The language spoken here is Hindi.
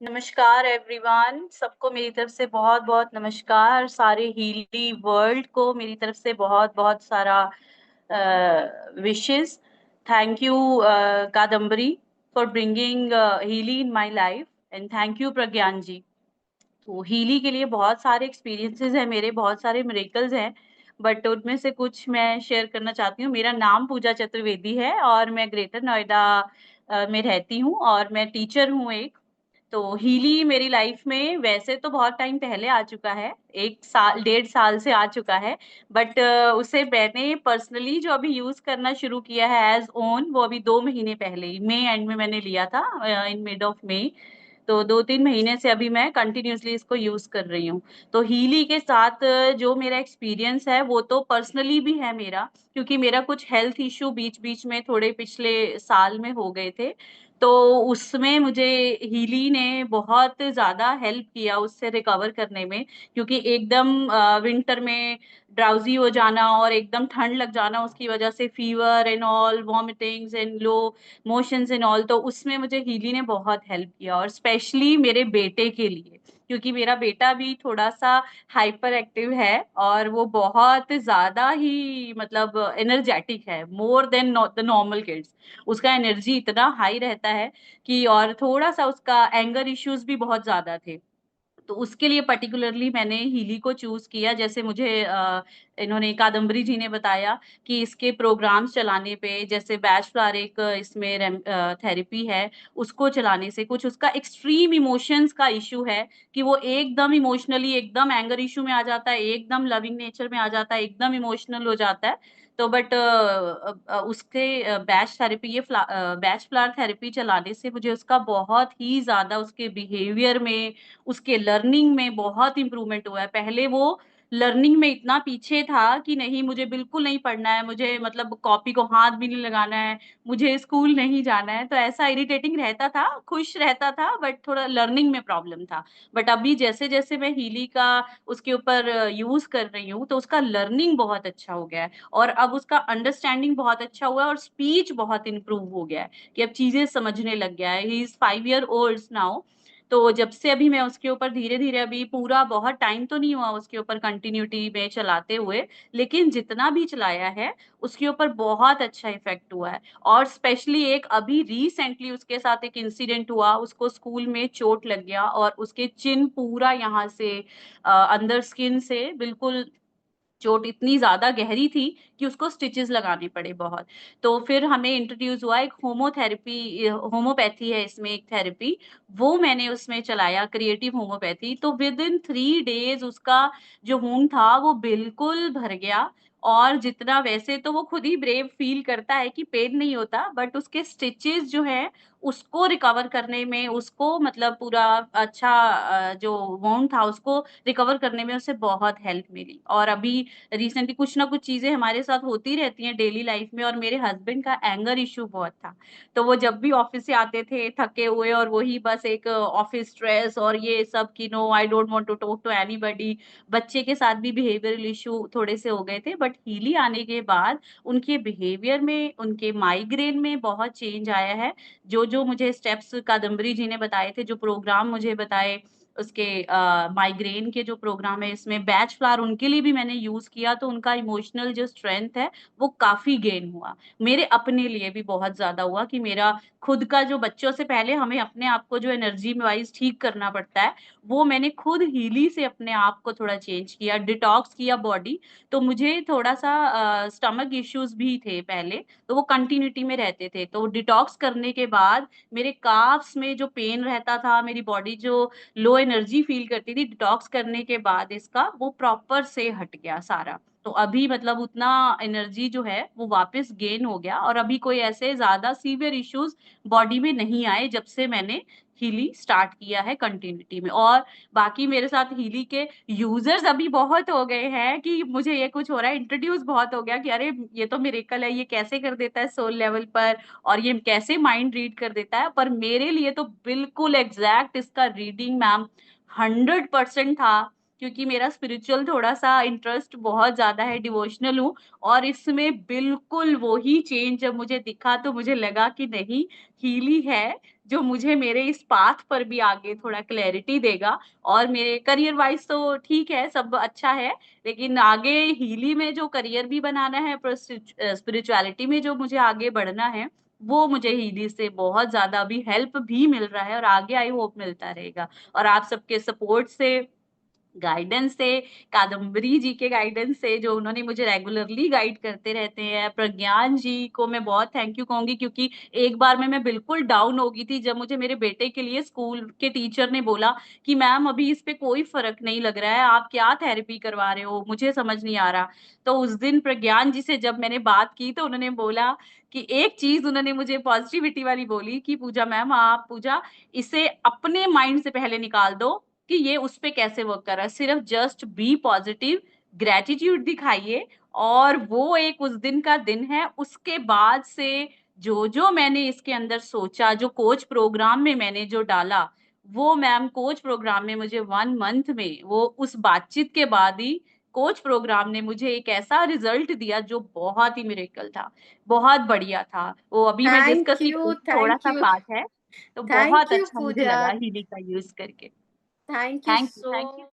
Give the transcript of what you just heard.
नमस्कार एवरीवन, सबको मेरी तरफ से बहुत बहुत नमस्कार। सारे हीली वर्ल्ड को मेरी तरफ से बहुत बहुत सारा wishes. Thank you Kadambari for bringing हीली in my life, and thank you Pragyan ji. तो हीली के लिए बहुत सारे एक्सपीरियंसेस हैं मेरे, बहुत सारे मिरेकल्स हैं, बट उनमें से कुछ मैं शेयर करना चाहती हूँ। मेरा नाम पूजा चतुर्वेदी है और मैं ग्रेटर नोएडा में रहती हूँ और मैं टीचर हूँ एक। तो हीली मेरी लाइफ में वैसे तो बहुत टाइम पहले आ चुका है, 1 साल 1.5 साल से आ चुका है। बट उसे मैंने पर्सनली जो अभी यूज करना शुरू किया है एज ओन, वो अभी 2 महीने पहले ही मई एंड में मैंने लिया था, इन मिड ऑफ मई। तो 2-3 महीने से अभी मैं कंटिन्यूअसली इसको यूज कर रही हूँ। तो हीली के साथ जो मेरा एक्सपीरियंस है वो तो पर्सनली भी है मेरा, क्योंकि मेरा कुछ हेल्थ इश्यू बीच बीच में थोड़े पिछले साल में हो गए थे। तो उसमें मुझे हीली ने बहुत ज्यादा हेल्प किया उससे रिकवर करने में, क्योंकि एकदम विंटर में ड्राउजी हो जाना और एकदम ठंड लग जाना, उसकी वजह से fever and all, vomitings and low motions and all, तो उसमें मुझे हीली ने बहुत हेल्प किया। और स्पेशली मेरे बेटे के लिए, क्योंकि मेरा बेटा भी थोड़ा सा हाइपर एक्टिव है और वो बहुत ज्यादा ही मतलब एनर्जेटिक है, more than the normal kids. उसका एनर्जी इतना हाई रहता है कि, और थोड़ा सा उसका एंगर इश्यूज भी बहुत ज्यादा थे। तो उसके लिए पर्टिकुलरली मैंने हीली को चूज किया। जैसे मुझे इन्होंने, कादम्बरी जी ने बताया कि इसके प्रोग्राम्स चलाने पे, जैसे बैच फ्लावर एक इसमें थेरेपी है, उसको चलाने से कुछ उसका एक्सट्रीम इमोशंस का इशू है कि वो एकदम इमोशनली एकदम एंगर इशू में आ जाता है, एकदम लविंग नेचर में आ जाता है, एकदम इमोशनल हो जाता है। तो बट उसके बैच थेरेपी, ये बैच फ्लावर थेरेपी चलाने से मुझे उसका बहुत ही ज्यादा उसके बिहेवियर में, उसके लर्निंग में बहुत इंप्रूवमेंट हुआ है। पहले वो लर्निंग में इतना पीछे था कि नहीं, मुझे बिल्कुल नहीं पढ़ना है, मुझे मतलब कॉपी को हाथ भी नहीं लगाना है, मुझे स्कूल नहीं जाना है, तो ऐसा इरिटेटिंग रहता था। खुश रहता था बट थोड़ा लर्निंग में प्रॉब्लम था। बट अभी जैसे जैसे मैं हीली का उसके ऊपर यूज कर रही हूँ, तो उसका लर्निंग बहुत अच्छा हो गया है और अब उसका अंडरस्टैंडिंग बहुत अच्छा हुआ है और स्पीच बहुत इंप्रूव हो गया है कि अब चीजें समझने लग गया है। He is 5 year old now. तो जब से अभी मैं उसके ऊपर धीरे धीरे, अभी पूरा बहुत टाइम तो नहीं हुआ उसके ऊपर कंटिन्यूटी में चलाते हुए, लेकिन जितना भी चलाया है उसके ऊपर बहुत अच्छा इफेक्ट हुआ है। और स्पेशली एक अभी रिसेंटली उसके साथ एक इंसिडेंट हुआ, उसको स्कूल में चोट लग गया और उसके चिन पूरा यहाँ से अंदर स्किन से बिल्कुल, चोट इतनी ज्यादा गहरी थी कि उसको स्टिचेस लगाने पड़े बहुत। तो फिर हमें इंट्रोड्यूस हुआ एक होमोथेरेपी, होम्योपैथी है इसमें एक थेरेपी, वो मैंने उसमें चलाया, क्रिएटिव होम्योपैथी। तो विद इन 3 डेज उसका जो वूंड था वो बिल्कुल भर गया। और जितना, वैसे तो वो खुद ही ब्रेव फील करता है कि पेन नहीं होता, बट उसके स्टिचेस जो है उसको रिकवर करने में, उसको मतलब पूरा अच्छा जो वोंड था उसको रिकवर करने में उसे बहुत हेल्प मिली। और अभी रिसेंटली कुछ ना कुछ चीजें हमारे साथ होती रहती हैं डेली लाइफ में, और मेरे हस्बैंड का एंगर इश्यू बहुत था। तो वो जब भी ऑफिस से आते थे थके हुए, और वही बस एक ऑफिस स्ट्रेस और ये सब कि no I don't want to talk to anybody. बच्चे के साथ भी बिहेवियरल इशू थोड़े से हो गए थे, बट हीली आने के बाद उनके बिहेवियर में, उनके माइग्रेन में बहुत चेंज आया है। जो जो मुझे स्टेप्स कादम्बरी जी ने बताए थे, जो प्रोग्राम मुझे बताए उसके माइग्रेन के जो प्रोग्राम है, इसमें बैच फ्लावर उनके लिए भी मैंने यूज किया, तो उनका इमोशनल जो स्ट्रेंथ है वो काफी गेन हुआ। मेरे अपने लिए भी बहुत ज्यादा हुआ कि मेरा खुद का जो, बच्चों से पहले हमें अपने आप को जो एनर्जी वाइज ठीक करना पड़ता है, वो मैंने खुद हीली से अपने आप को थोड़ा चेंज किया, डिटॉक्स किया बॉडी। तो मुझे थोड़ा सा स्टमक इश्यूज भी थे पहले, तो वो कंटिन्यूटी में रहते थे। तो डिटॉक्स करने के बाद मेरे काफ्स में जो पेन रहता था, मेरी बॉडी जो लो एनर्जी फील करती थी, डिटॉक्स करने के बाद इसका वो प्रॉपर से हट गया सारा। तो अभी मतलब उतना एनर्जी जो है वो वापस गेन हो गया, और अभी कोई ऐसे ज्यादा सीवियर इश्यूज बॉडी में नहीं आए जब से मैंने हीली स्टार्ट किया है कंटिन्यूटी में। और बाकी मेरे साथ हीली के यूजर्स अभी बहुत हो गए हैं कि मुझे ये कुछ हो रहा है, इंट्रोड्यूस बहुत हो गया कि अरे ये तो मिरेकल है, ये कैसे कर देता है सोल लेवल पर, और ये कैसे माइंड रीड कर देता है। पर मेरे लिए तो बिल्कुल एग्जैक्ट इसका रीडिंग मैम 100% था। क्योंकि मेरा स्पिरिचुअल थोड़ा-सा इंटरेस्ट बहुत ज़्यादा है, डिवोशनल हूँ और इसमें बिल्कुल वही चेंज जब मुझे दिखा तो मुझे लगा कि नहीं, हीली है, जो मुझे मेरे इस पाथ पर भी आगे थोड़ा क्लैरिटी देगा और मेरे करियर वाइज़ तो ठीक है, सब अच्छा है, लेकिन आगे हीली में जो करियर भी बनाना है, स्पिरिचुअलिटी में जो मुझे आगे बढ़ना है, वो मुझे हीली से बहुत ज़्यादा अभी हेल्प भी मिल रहा है और आगे आई होप मिलता रहेगा। और आप सबके सपोर्ट से, गाइडेंस से, कादम्बरी जी के गाइडेंस से जो उन्होंने मुझे रेगुलरली गाइड करते रहते हैं, प्रज्ञान जी को मैं बहुत थैंक यू कहूँगी क्योंकि एक बार में मैं बिल्कुल डाउन हो गई थी जब मुझे मेरे बेटे के लिए स्कूल के टीचर ने बोला कि मैम अभी इस पे कोई फ़र्क नहीं लग रहा है, आप क्या थेरेपी करवा रहे हो? मुझे समझ नहीं आ रहा। तो उस दिन प्रज्ञान जी से जब मैंने बात की तो उन्होंने बोला कि एक चीज़ उन्होंने मुझे पॉज़िटिविटी वाली बोली कि पूजा मैम आप पूजा इसे अपने माइंड से पहले निकाल दो कि ये उस पे कैसे वर्क कर रहा है। सिर्फ जस्ट बी पॉजिटिव, ग्रैटिट्यूड दिखाइए और वो एक उस दिन का दिन है। उसके बाद से जो-जो मैंने इसके अंदर सोचा, जो कोच प्रोग्राम में मैंने जो डाला, वो मैम कोच प्रोग्राम में मुझे 1 मंथ में वो उस बातचीत के बाद ही कोच प्रोग्राम ने मुझे एक ऐसा रिज़ल्ट दिया जो बहुत ही मिरेकल था, बहुत बढ़िया था। वो अभी मैं डिस्कस ही करूँगी, थैंक थोड़ा-सा यू, पार्ट है, तो थैंक बहुत यू अच्छा मुझे पूजा, लगा हीलिंग का यूज़ करके। Thank you Thank you. So Thank you.